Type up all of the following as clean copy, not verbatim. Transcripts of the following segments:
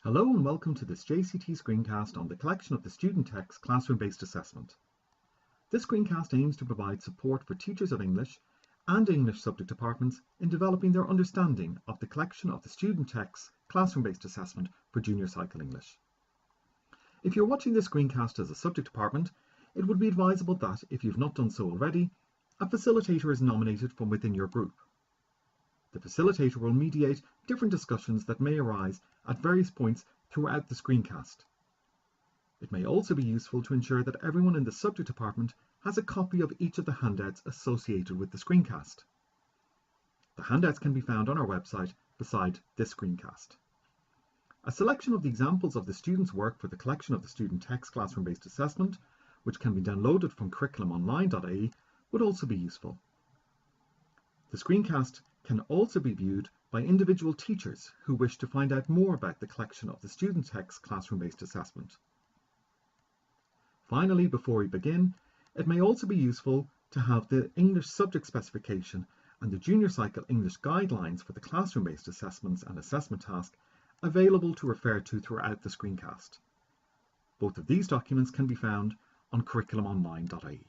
Hello and welcome to this JCT screencast on the collection of the student text classroom-based assessment. This screencast aims to provide support for teachers of English and English subject departments in developing their understanding of the collection of the student text classroom-based assessment for junior cycle English. If you're watching this screencast as a subject department, it would be advisable that, if you've not done so already, a facilitator is nominated from within your group. The facilitator will mediate different discussions that may arise at various points throughout the screencast. It may also be useful to ensure that everyone in the subject department has a copy of each of the handouts associated with the screencast. The handouts can be found on our website beside this screencast. A selection of the examples of the students' work for the collection of the student text classroom-based assessment, which can be downloaded from curriculumonline.ie, would also be useful. The screencast can also be viewed by individual teachers who wish to find out more about the collection of the student text classroom-based assessment. Finally, before we begin, it may also be useful to have the English subject specification and the junior cycle English guidelines for the classroom-based assessments and assessment task available to refer to throughout the screencast. Both of these documents can be found on curriculumonline.ie.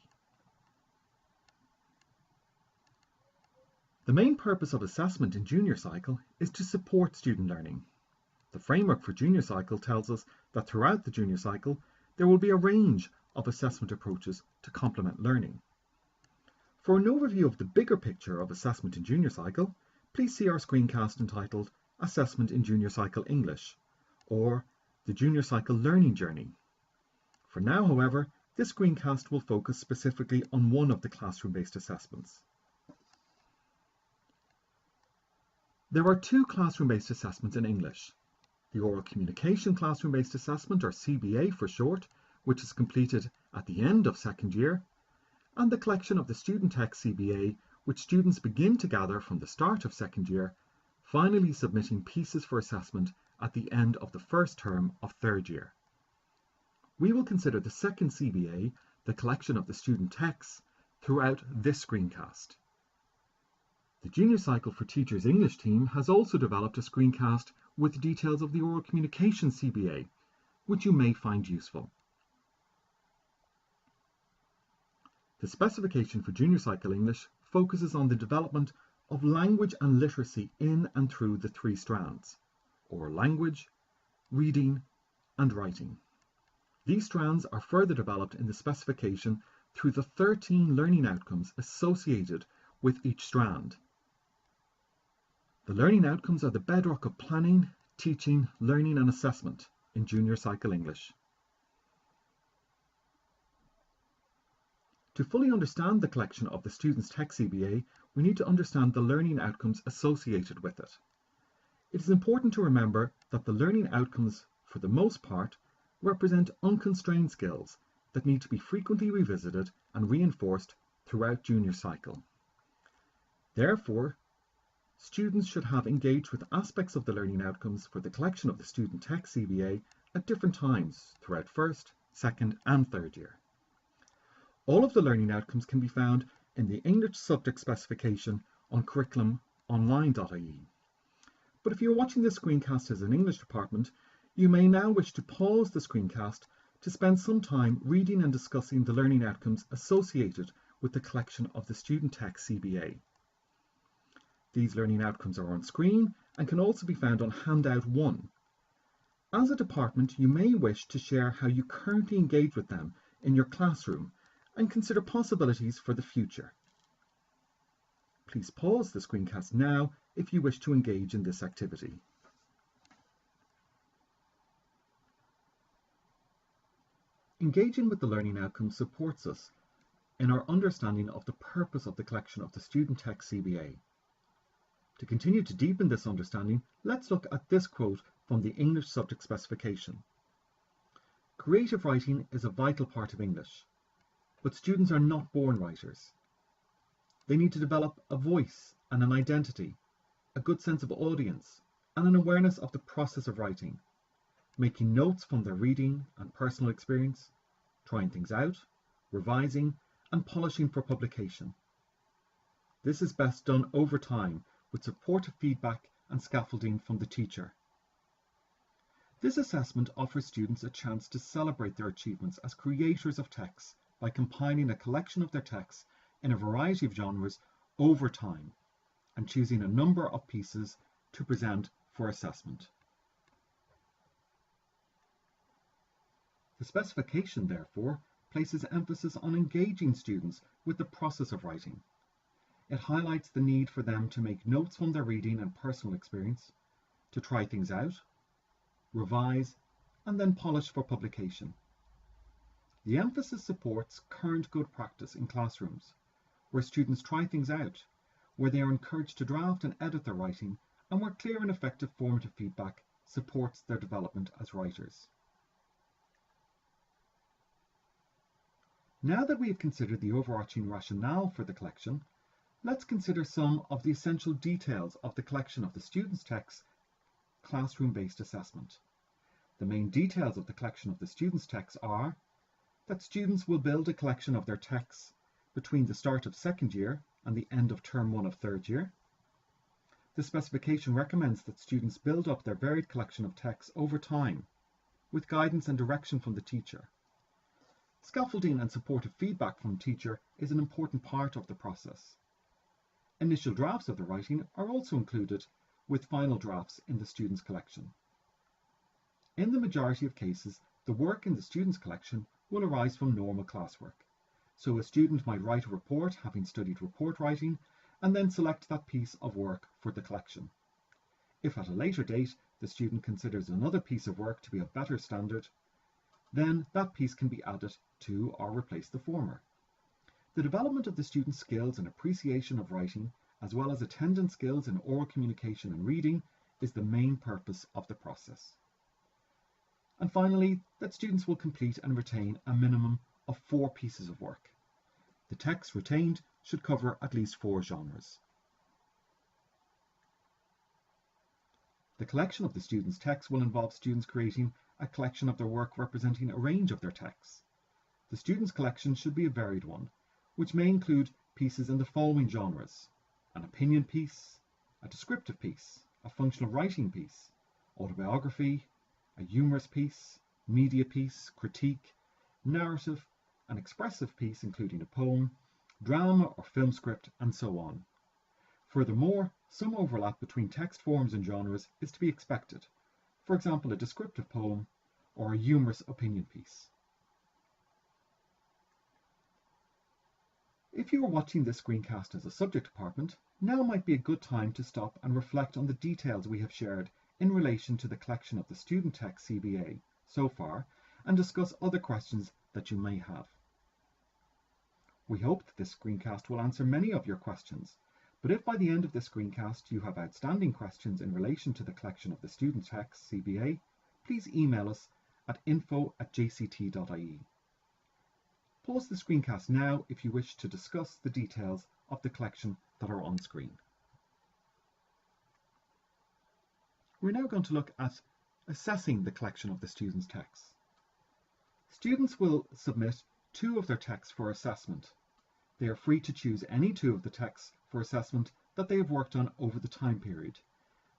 The main purpose of assessment in junior cycle is to support student learning. The framework for junior cycle tells us that throughout the junior cycle there will be a range of assessment approaches to complement learning. For an overview of the bigger picture of assessment in junior cycle, please see our screencast entitled Assessment in Junior Cycle English, or the Junior Cycle Learning Journey. For now, however, this screencast will focus specifically on one of the classroom-based assessments. There are two classroom-based assessments in English: the Oral Communication Classroom-Based Assessment, or CBA for short, which is completed at the end of second year, and the collection of the student text CBA, which students begin to gather from the start of second year, finally submitting pieces for assessment at the end of the first term of third year. We will consider the second CBA, the collection of the student texts, throughout this screencast. The Junior Cycle for Teachers English team has also developed a screencast with details of the Oral Communication CBA, which you may find useful. The specification for Junior Cycle English focuses on the development of language and literacy in and through the three strands: oral language, reading, and writing. These strands are further developed in the specification through the 13 learning outcomes associated with each strand. The learning outcomes are the bedrock of planning, teaching, learning and assessment in Junior Cycle English. To fully understand the collection of the student's text CBA, we need to understand the learning outcomes associated with it. It is important to remember that the learning outcomes, for the most part, represent unconstrained skills that need to be frequently revisited and reinforced throughout Junior Cycle. Therefore, students should have engaged with aspects of the learning outcomes for the collection of the student text CBA at different times throughout first, second and third year. All of the learning outcomes can be found in the English subject specification on curriculumonline.ie. But if you're watching this screencast as an English department, you may now wish to pause the screencast to spend some time reading and discussing the learning outcomes associated with the collection of the student text CBA. These learning outcomes are on screen and can also be found on handout 1. As a department, you may wish to share how you currently engage with them in your classroom and consider possibilities for the future. Please pause the screencast now if you wish to engage in this activity. Engaging with the learning outcomes supports us in our understanding of the purpose of the collection of the student text CBA. To continue to deepen this understanding, let's look at this quote from the English subject specification. Creative writing is a vital part of English, but students are not born writers. They need to develop a voice and an identity, a good sense of audience, and an awareness of the process of writing, making notes from their reading and personal experience, trying things out, revising, and polishing for publication. This is best done over time with supportive feedback and scaffolding from the teacher. This assessment offers students a chance to celebrate their achievements as creators of texts by compiling a collection of their texts in a variety of genres over time and choosing a number of pieces to present for assessment. The specification, therefore, places emphasis on engaging students with the process of writing. It highlights the need for them to make notes from their reading and personal experience, to try things out, revise, and then polish for publication. The emphasis supports current good practice in classrooms, where students try things out, where they are encouraged to draft and edit their writing, and where clear and effective formative feedback supports their development as writers. Now that we have considered the overarching rationale for the collection, let's consider some of the essential details of the collection of the students' texts classroom-based assessment. The main details of the collection of the students' texts are that students will build a collection of their texts between the start of second year and the end of term 1 of third year. The specification recommends that students build up their varied collection of texts over time, with guidance and direction from the teacher. Scaffolding and supportive feedback from the teacher is an important part of the process. Initial drafts of the writing are also included with final drafts in the students' collection. In the majority of cases, the work in the students' collection will arise from normal classwork. So a student might write a report having studied report writing and then select that piece of work for the collection. If at a later date the student considers another piece of work to be of better standard, then that piece can be added to or replace the former. The development of the student's skills and appreciation of writing, as well as attendance skills in oral communication and reading, is the main purpose of the process. And finally, that students will complete and retain a minimum of 4 pieces of work. The texts retained should cover at least 4 genres. The collection of the students' texts will involve students creating a collection of their work representing a range of their texts. The students' collection should be a varied one, which may include pieces in the following genres: an opinion piece, a descriptive piece, a functional writing piece, autobiography, a humorous piece, media piece, critique, narrative, an expressive piece including a poem, drama or film script, and so on. Furthermore, some overlap between text forms and genres is to be expected, for example a descriptive poem or a humorous opinion piece. If you are watching this screencast as a subject department, now might be a good time to stop and reflect on the details we have shared in relation to the collection of the student text CBA so far, and discuss other questions that you may have. We hope that this screencast will answer many of your questions, but if by the end of this screencast you have outstanding questions in relation to the collection of the student text CBA, please email us at info@jct.ie. Pause the screencast now if you wish to discuss the details of the collection that are on screen. We're now going to look at assessing the collection of the students' texts. Students will submit 2 of their texts for assessment. They are free to choose any 2 of the texts for assessment that they have worked on over the time period,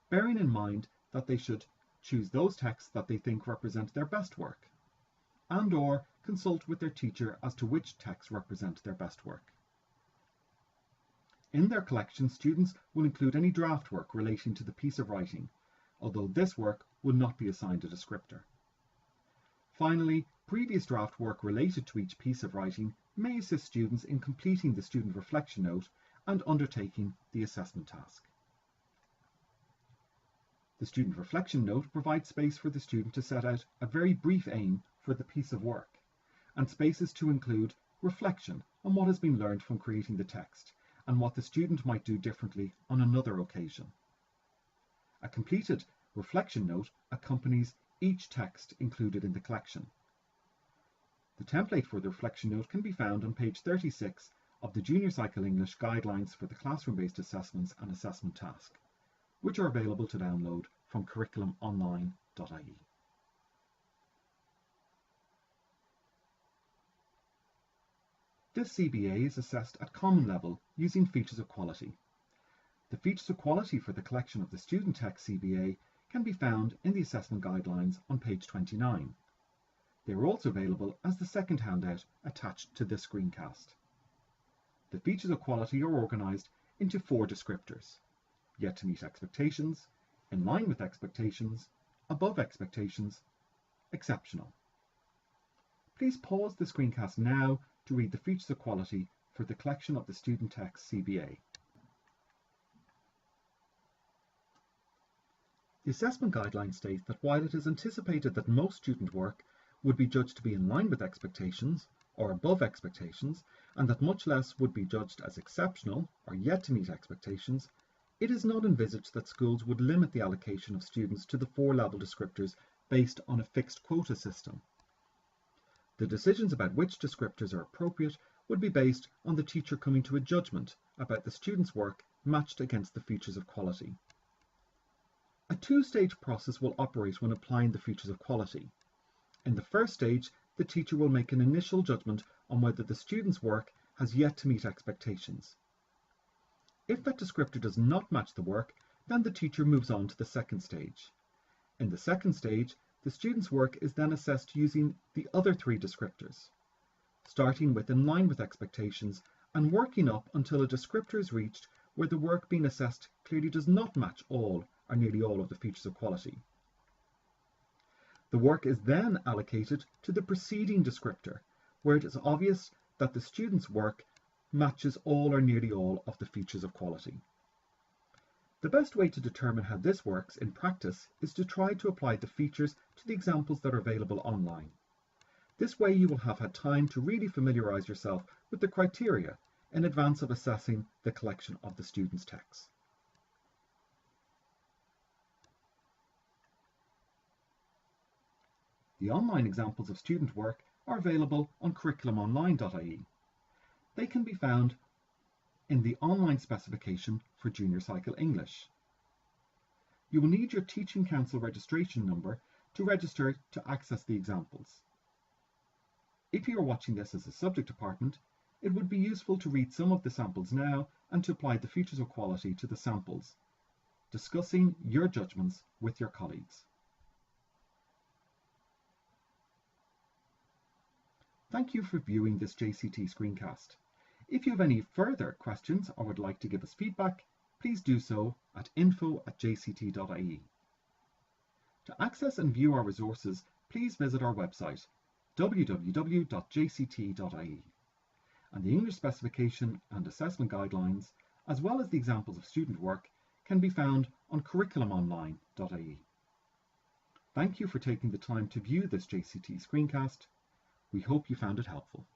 bearing in mind that they should choose those texts that they think represent their best work, and/or consult with their teacher as to which texts represent their best work. In their collection, students will include any draft work relating to the piece of writing, although this work will not be assigned a descriptor. Finally, previous draft work related to each piece of writing may assist students in completing the student reflection note and undertaking the assessment task. The student reflection note provides space for the student to set out a very brief aim for the piece of work, and spaces to include reflection on what has been learned from creating the text and what the student might do differently on another occasion. A completed reflection note accompanies each text included in the collection. The template for the reflection note can be found on page 36 of the Junior Cycle English Guidelines for the Classroom-Based Assessments and Assessment Task, which are available to download from curriculumonline.ie. This CBA is assessed at common level using features of quality. The features of quality for the collection of the student text CBA can be found in the assessment guidelines on page 29. They are also available as the second handout attached to this screencast. The features of quality are organised into 4 descriptors: yet to meet expectations, in line with expectations, above expectations, exceptional. Please pause the screencast now to read the features of quality for the collection of the student text CBA. The assessment guidelines state that while it is anticipated that most student work would be judged to be in line with expectations or above expectations, and that much less would be judged as exceptional or yet to meet expectations, it is not envisaged that schools would limit the allocation of students to the 4 level descriptors based on a fixed quota system. The decisions about which descriptors are appropriate would be based on the teacher coming to a judgment about the student's work matched against the features of quality. A 2-stage process will operate when applying the features of quality. In the first stage, the teacher will make an initial judgment on whether the student's work has yet to meet expectations. If that descriptor does not match the work, then the teacher moves on to the second stage. In the second stage, the student's work is then assessed using the other 3 descriptors, starting with in line with expectations and working up until a descriptor is reached where the work being assessed clearly does not match all or nearly all of the features of quality. The work is then allocated to the preceding descriptor, where it is obvious that the student's work matches all or nearly all of the features of quality. The best way to determine how this works in practice is to try to apply the features to the examples that are available online. This way you will have had time to really familiarise yourself with the criteria in advance of assessing the collection of the student's text. The online examples of student work are available on curriculumonline.ie. They can be found in the online specification for Junior Cycle English. You will need your Teaching Council registration number to register to access the examples. If you are watching this as a subject department, it would be useful to read some of the samples now and to apply the features of quality to the samples, discussing your judgments with your colleagues. Thank you for viewing this JCT screencast. If you have any further questions or would like to give us feedback, please do so at info@jct.ie. To access and view our resources, please visit our website www.jct.ie, and the English specification and assessment guidelines, as well as the examples of student work, can be found on curriculumonline.ie. Thank you for taking the time to view this JCT screencast. We hope you found it helpful.